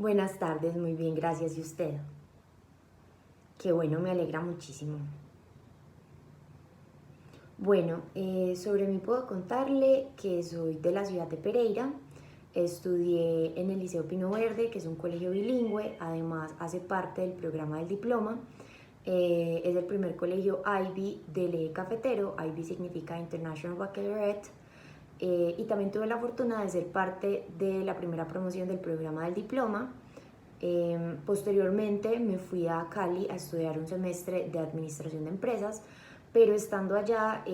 Buenas tardes, muy bien, gracias. ¿Y usted? Qué bueno, me alegra muchísimo. Bueno, sobre mí puedo contarle que soy de la ciudad de Pereira. Estudié en el Liceo Pino Verde, que es un colegio bilingüe, además hace parte del programa del diploma. Es el primer colegio IB del eje cafetero. IB significa International Baccalaureate. Y también tuve la fortuna de ser parte de la primera promoción del programa del diploma. Posteriormente me fui a Cali a estudiar un semestre de administración de empresas, pero estando allá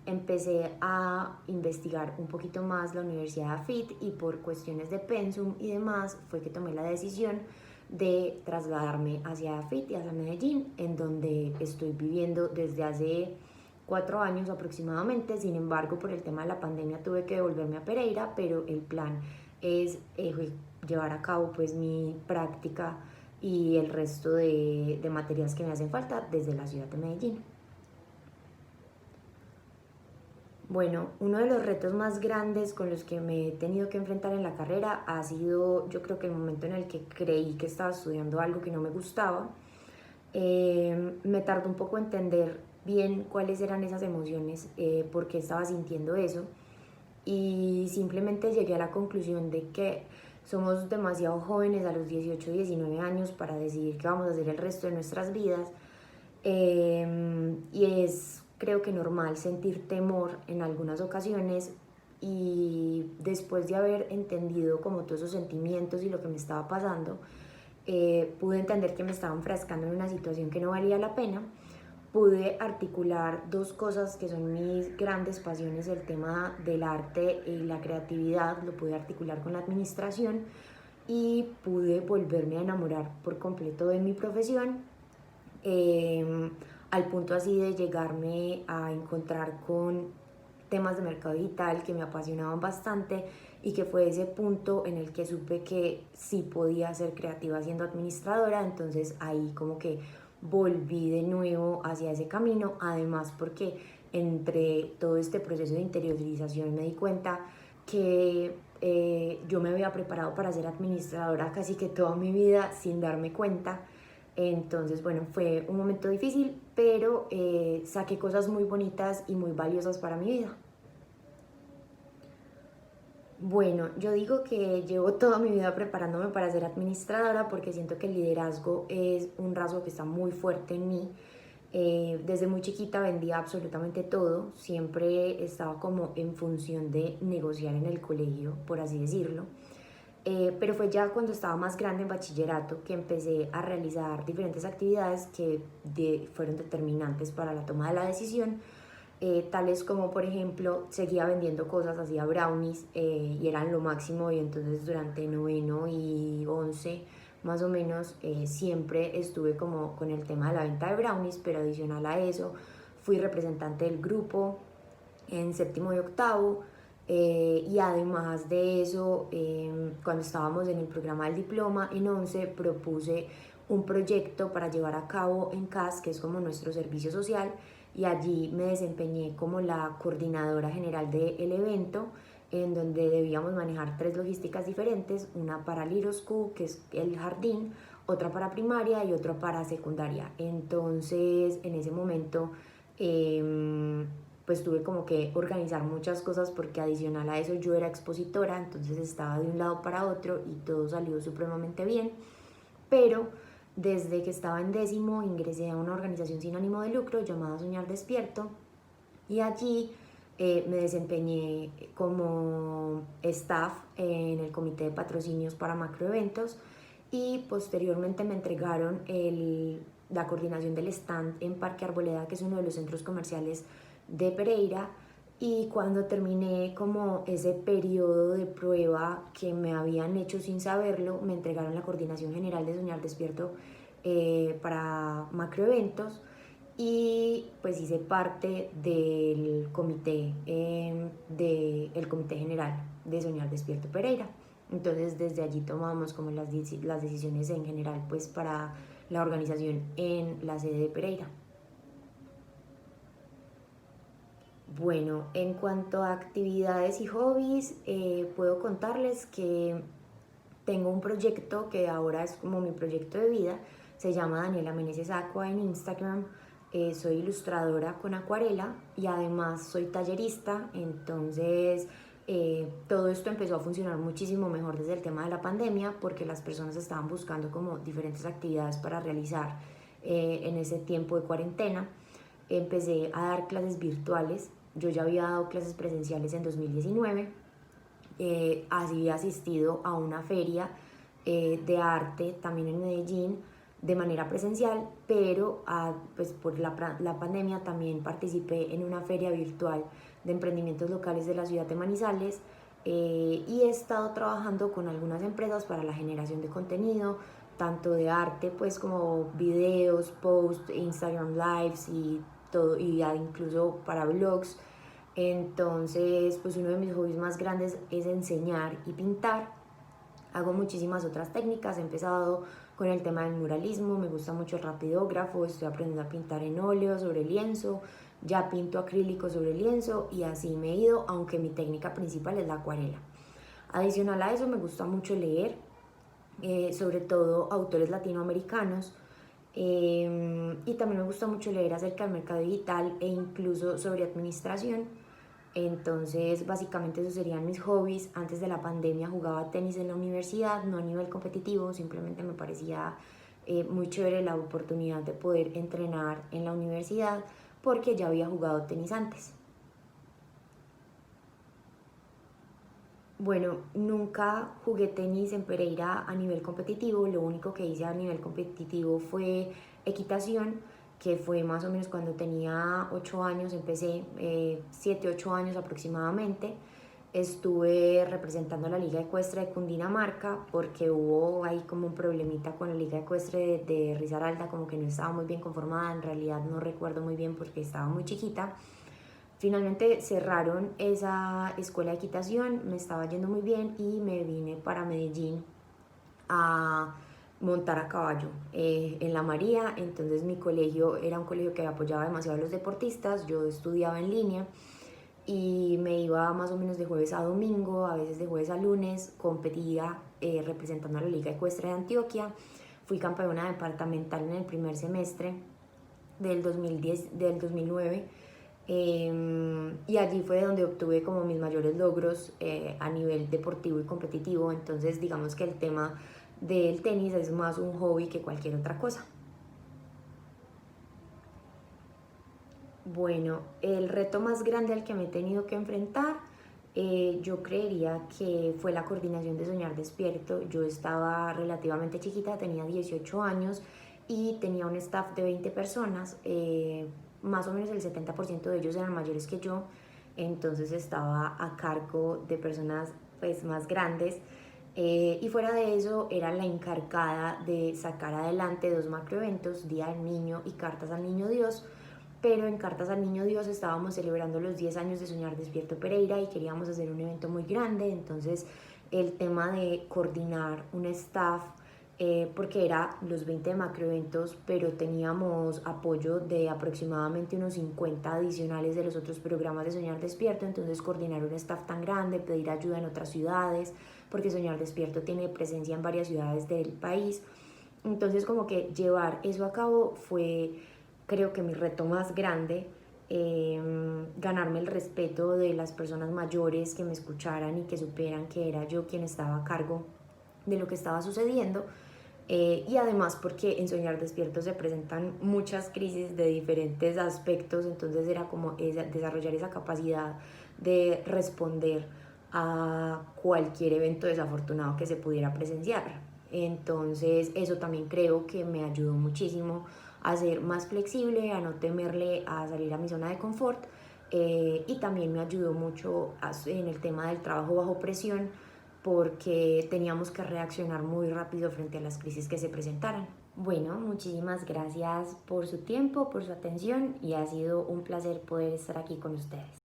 empecé a investigar un poquito más la Universidad de AFIT y por cuestiones de pensum y demás fue que tomé la decisión de trasladarme hacia AFIT y hacia Medellín, en donde estoy viviendo desde hace 4 años aproximadamente. Sin embargo, por el tema de la pandemia tuve que devolverme a Pereira, pero el plan es llevar a cabo pues mi práctica y el resto de materias que me hacen falta desde la ciudad de Medellín. Bueno, uno de los retos más grandes con los que me he tenido que enfrentar en la carrera ha sido, yo creo que el momento en el que creí que estaba estudiando algo que no me gustaba. Me tardó un poco entender bien cuáles eran esas emociones, por qué estaba sintiendo eso, y simplemente llegué a la conclusión de que somos demasiado jóvenes a los 18, 19 años para decidir qué vamos a hacer el resto de nuestras vidas. Y es, creo que normal sentir temor en algunas ocasiones, y después de haber entendido como todos esos sentimientos y lo que me estaba pasando, pude entender que me estaba enfrascando en una situación que no valía la pena. Pude articular dos cosas que son mis grandes pasiones: el tema del arte y la creatividad, lo pude articular con la administración, y pude volverme a enamorar por completo de mi profesión, eh, al punto así de llegarme a encontrar con temas de mercado digital que me apasionaban bastante, y que fue ese punto en el que supe que sí podía ser creativa siendo administradora. Entonces ahí como que volví de nuevo hacia ese camino, además porque entre todo este proceso de interiorización me di cuenta que yo me había preparado para ser administradora casi que toda mi vida sin darme cuenta. Entonces, bueno, fue un momento difícil, pero saqué cosas muy bonitas y muy valiosas para mi vida. Bueno, yo digo que llevo toda mi vida preparándome para ser administradora porque siento que el liderazgo es un rasgo que está muy fuerte en mí. Desde muy chiquita vendía absolutamente todo, siempre estaba como en función de negociar en el colegio, por así decirlo. Pero fue ya cuando estaba más grande, en bachillerato, que empecé a realizar diferentes actividades que fueron determinantes para la toma de la decisión, tales como, por ejemplo, seguía vendiendo cosas, hacía brownies, y eran lo máximo. Y entonces durante noveno y 11 más o menos, siempre estuve como con el tema de la venta de brownies, pero adicional a eso fui representante del grupo en séptimo y octavo. Y además de eso, cuando estábamos en el programa del diploma en 11, propuse un proyecto para llevar a cabo en CAS, que es como nuestro servicio social, y allí me desempeñé como la coordinadora general del evento, en donde debíamos manejar tres logísticas diferentes: una para Little School, que es el jardín, otra para primaria y otra para secundaria. Entonces, en ese momento, pues tuve como que organizar muchas cosas, porque adicional a eso yo era expositora, entonces estaba de un lado para otro y todo salió supremamente bien. Pero desde que estaba en décimo ingresé a una organización sin ánimo de lucro llamada Soñar Despierto, y allí me desempeñé como staff en el comité de patrocinios para macroeventos, y posteriormente me entregaron la coordinación del stand en Parque Arboleda, que es uno de los centros comerciales de Pereira. Y cuando terminé como ese periodo de prueba que me habían hecho sin saberlo, me entregaron la coordinación general de Soñar Despierto, para macroeventos, y pues hice parte del comité, del comité general de Soñar Despierto Pereira. Entonces desde allí tomamos como las decisiones en general pues para la organización en la sede de Pereira. Bueno, en cuanto a actividades y hobbies, puedo contarles que tengo un proyecto que ahora es como mi proyecto de vida, se llama Daniela Meneses Aqua en Instagram. Soy ilustradora con acuarela y además soy tallerista, entonces todo esto empezó a funcionar muchísimo mejor desde el tema de la pandemia porque las personas estaban buscando como diferentes actividades para realizar en ese tiempo de cuarentena. Empecé a dar clases virtuales, yo ya había dado clases presenciales en 2019, había asistido a una feria de arte también en Medellín de manera presencial, pero pues por la pandemia también participé en una feria virtual de emprendimientos locales de la ciudad de Manizales, y he estado trabajando con algunas empresas para la generación de contenido, tanto de arte pues como videos, posts, Instagram Lives y todo, y incluso para blogs. Entonces, pues uno de mis hobbies más grandes es enseñar y pintar. Hago muchísimas otras técnicas, he empezado con el tema del muralismo, me gusta mucho el rapidógrafo, estoy aprendiendo a pintar en óleo sobre lienzo, ya pinto acrílico sobre lienzo y así me he ido, aunque mi técnica principal es la acuarela. Adicional a eso me gusta mucho leer, sobre todo autores latinoamericanos, y también me gusta mucho leer acerca del mercado digital e incluso sobre administración. Entonces, básicamente esos serían mis hobbies. Antes de la pandemia jugaba tenis en la universidad, no a nivel competitivo, simplemente me parecía muy chévere la oportunidad de poder entrenar en la universidad porque ya había jugado tenis antes. Bueno, nunca jugué tenis en Pereira a nivel competitivo, lo único que hice a nivel competitivo fue equitación, que fue más o menos cuando tenía 8 años, empecé 7, 8 años aproximadamente. Estuve representando a la Liga Ecuestre de Cundinamarca porque hubo ahí como un problemita con la Liga Ecuestre de Risaralda, como que no estaba muy bien conformada, en realidad no recuerdo muy bien porque estaba muy chiquita. Finalmente cerraron esa escuela de equitación, me estaba yendo muy bien y me vine para Medellín a montar a caballo en la María. Entonces mi colegio era un colegio que apoyaba demasiado a los deportistas, yo estudiaba en línea y me iba más o menos de jueves a domingo, a veces de jueves a lunes, competía representando a la Liga Ecuestre de Antioquia, fui campeona departamental en el primer semestre del 2009. Y allí fue donde obtuve como mis mayores logros a nivel deportivo y competitivo. Entonces digamos que el tema del tenis es más un hobby que cualquier otra cosa. Bueno, el reto más grande al que me he tenido que enfrentar, yo creería que fue la coordinación de Soñar Despierto. Yo estaba relativamente chiquita, tenía 18 años y tenía un staff de 20 personas, más o menos el 70% de ellos eran mayores que yo, entonces estaba a cargo de personas pues más grandes, y fuera de eso era la encargada de sacar adelante dos macroeventos, Día del Niño y Cartas al Niño Dios. Pero en Cartas al Niño Dios estábamos celebrando los 10 años de Soñar Despierto Pereira y queríamos hacer un evento muy grande, entonces el tema de coordinar un staff, porque era los 20 macroeventos, pero teníamos apoyo de aproximadamente unos 50 adicionales de los otros programas de Soñar Despierto, entonces coordinar un staff tan grande, pedir ayuda en otras ciudades, porque Soñar Despierto tiene presencia en varias ciudades del país, entonces como que llevar eso a cabo fue, creo que mi reto más grande, ganarme el respeto de las personas mayores que me escucharan y que supieran que era yo quien estaba a cargo de lo que estaba sucediendo, y además porque en Soñar Despierto se presentan muchas crisis de diferentes aspectos, entonces era como desarrollar esa capacidad de responder a cualquier evento desafortunado que se pudiera presenciar. Entonces eso también creo que me ayudó muchísimo a ser más flexible, a no temerle a salir a mi zona de confort, y también me ayudó mucho en el tema del trabajo bajo presión porque teníamos que reaccionar muy rápido frente a las crisis que se presentaran. Bueno, muchísimas gracias por su tiempo, por su atención y ha sido un placer poder estar aquí con ustedes.